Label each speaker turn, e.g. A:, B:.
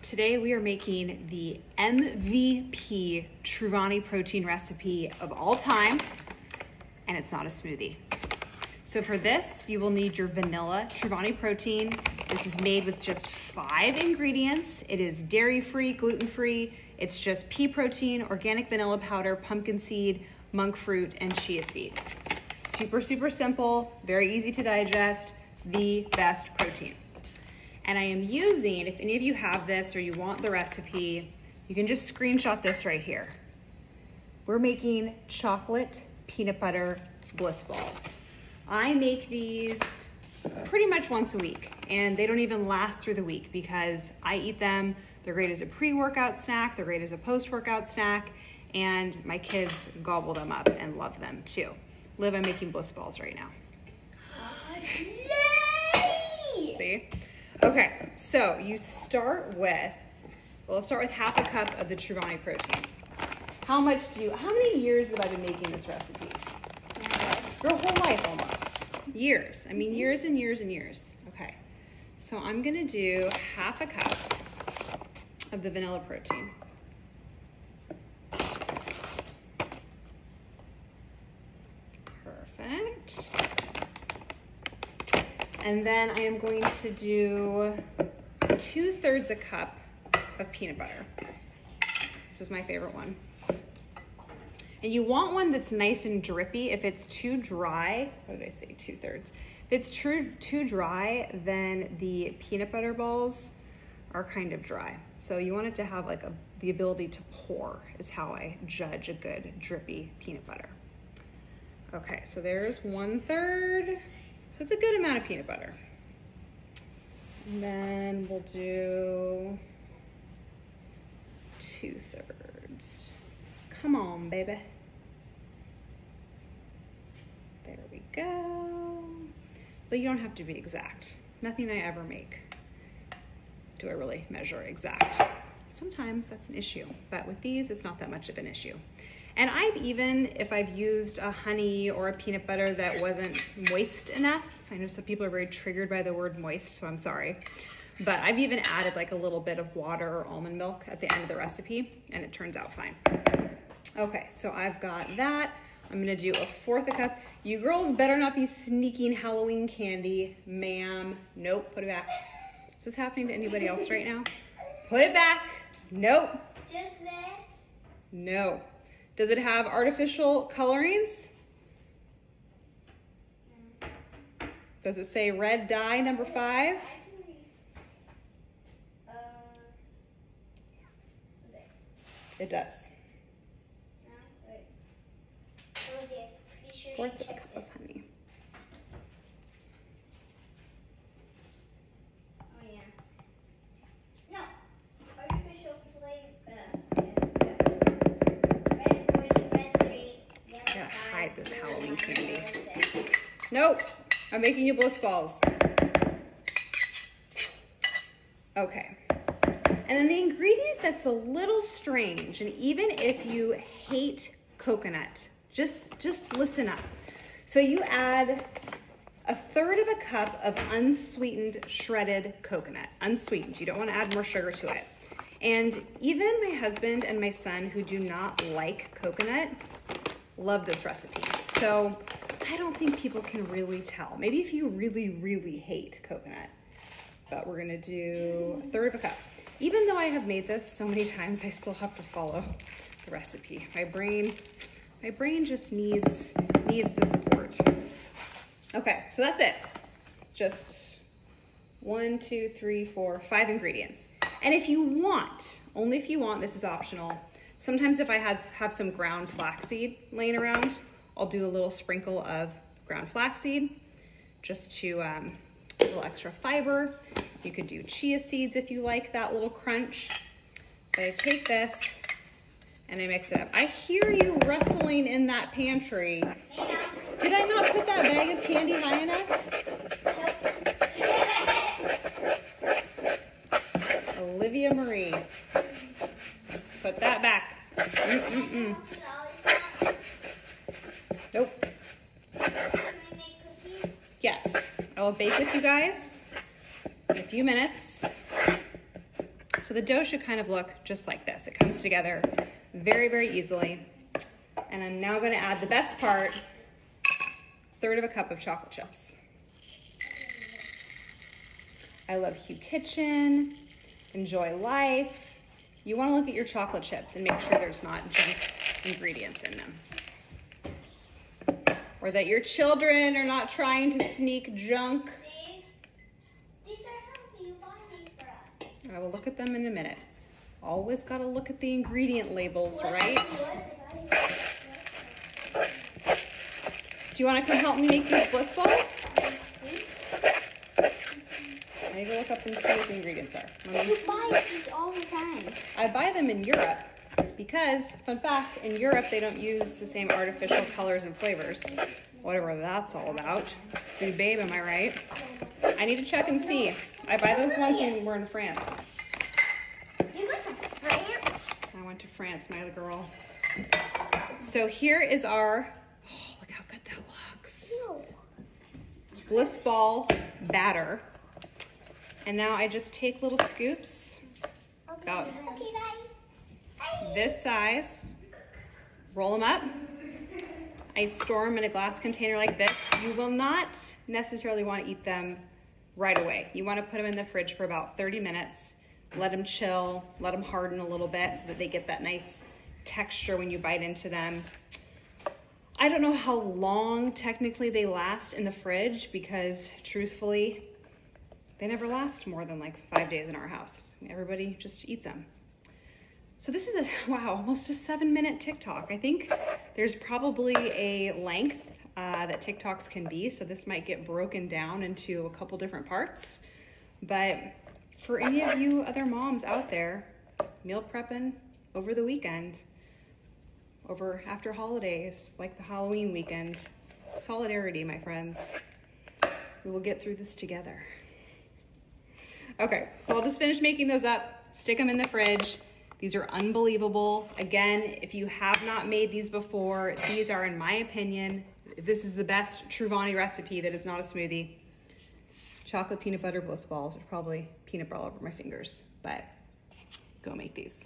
A: Today we are making the MVP Truvani protein recipe of all time, and it's not a smoothie. So for this, you will need your vanilla Truvani protein. This is made with just 5 ingredients. It is dairy-free, gluten-free. It's just pea protein, organic vanilla powder, pumpkin seed, monk fruit, and chia seed. Super, super simple, very easy to digest, the best protein. And I am using, if any of you have this or you want the recipe, you can just screenshot this right here. We're making chocolate peanut butter Bliss balls. I make these pretty much once a week, and they don't even last through the week because I eat them. They're great as a pre-workout snack, they're great as a post-workout snack, and my kids gobble them up and love them too. Liv, I'm making Bliss balls right now.
B: Yay!
A: See? Okay, so you start with, well, let's start with half a cup of the Truvani protein. How many years have I been making this recipe? Your whole life almost. Years. I mean, years and years and years. Okay, so I'm gonna do half a cup of the vanilla protein. Perfect. And then I am going to do 2/3 a cup of peanut butter. This is my favorite one. And you want one that's nice and drippy. If it's too dry, what did I say, 2/3? If it's too dry, then the peanut butter balls are kind of dry. So you want it to have like the ability to pour is how I judge a good drippy peanut butter. Okay, so there's 1/3. So it's a good amount of peanut butter. And then we'll do 2/3. Come on, baby. There we go. But you don't have to be exact. Nothing I ever make do I really measure exact. Sometimes that's an issue, but with these, it's not that much of an issue. And if I've used a honey or a peanut butter that wasn't moist enough, I know some people are very triggered by the word moist, so I'm sorry. But I've even added like a little bit of water or almond milk at the end of the recipe, and it turns out fine. Okay, so I've got that. I'm gonna do 1/4 a cup. You girls better not be sneaking Halloween candy, ma'am. Nope, put it back. Is this happening to anybody else right now? Put it back. Nope.
B: Just that.
A: No. Does it have artificial colorings? Does it say red dye number 5? It does. 1/4 a cup of honey.
B: Oh yeah. No. Artificial flavor. Red 40, red 3.
A: Gotta hide this Halloween candy. Nope. I'm making you Bliss balls. Okay. And then the ingredient that's a little strange, and even if you hate coconut, just listen up. So you add 1/3 of a cup of unsweetened shredded coconut. Unsweetened, you don't want to add more sugar to it. And even my husband and my son, who do not like coconut, love this recipe. So I don't think people can really tell. Maybe if you really, really hate coconut, but we're gonna do 1/3 of a cup. Even though I have made this so many times, I still have to follow the recipe. My brain just needs the support. Okay, so that's it. Just 1, 2, 3, 4, 5 ingredients. And if you want, only if you want, this is optional. Sometimes if I have some ground flaxseed laying around, I'll do a little sprinkle of ground flaxseed just to a little extra fiber. You could do chia seeds if you like that little crunch. But I take this and I mix it up. I hear you rustling in that pantry. Did I not put that bag of candy high enough? Olivia Marie, put that back. Nope. Yes, I will bake with you guys in a few minutes. So the dough should kind of look just like this. It comes together very, very easily. And I'm now gonna add the best part, 1/3 of a cup of chocolate chips. I love Hue Kitchen, Enjoy Life. You wanna look at your chocolate chips and make sure there's not junk ingredients in them. Or that your children are not trying to sneak junk.
B: These are healthy. You buy these for us.
A: I will look at them in a minute. Always gotta look at the ingredient labels, right? Do you wanna come help me make these Bliss balls? I need to look up and see what the ingredients are.
B: You buy these all the time.
A: I buy them in Europe because, fun fact, in Europe they don't use the same artificial colors and flavors. Whatever that's all about. Food babe, am I right? I need to check and see. I buy those ones when we're in France.
B: You went to France?
A: I went to France, my little girl. So here is our, oh, look how good that looks. Bliss ball batter. And now I just take little scoops, about this size, roll them up. I store them in a glass container like this. You will not necessarily want to eat them right away. You want to put them in the fridge for about 30 minutes, let them chill, let them harden a little bit so that they get that nice texture when you bite into them. I don't know how long technically they last in the fridge because truthfully, they never last more than like 5 days in our house. Everybody just eats them. So this is almost a 7-minute TikTok. I think there's probably a length that TikToks can be, so this might get broken down into a couple different parts. But for any of you other moms out there, meal prepping over the weekend, after holidays, like the Halloween weekend, solidarity, my friends. We will get through this together. Okay, so I'll just finish making those up, stick them in the fridge. These are unbelievable. Again, if you have not made these before, these are, in my opinion, this is the best Truvani recipe that is not a smoothie. Chocolate peanut butter Bliss balls. There's probably peanut butter all over my fingers, but go make these.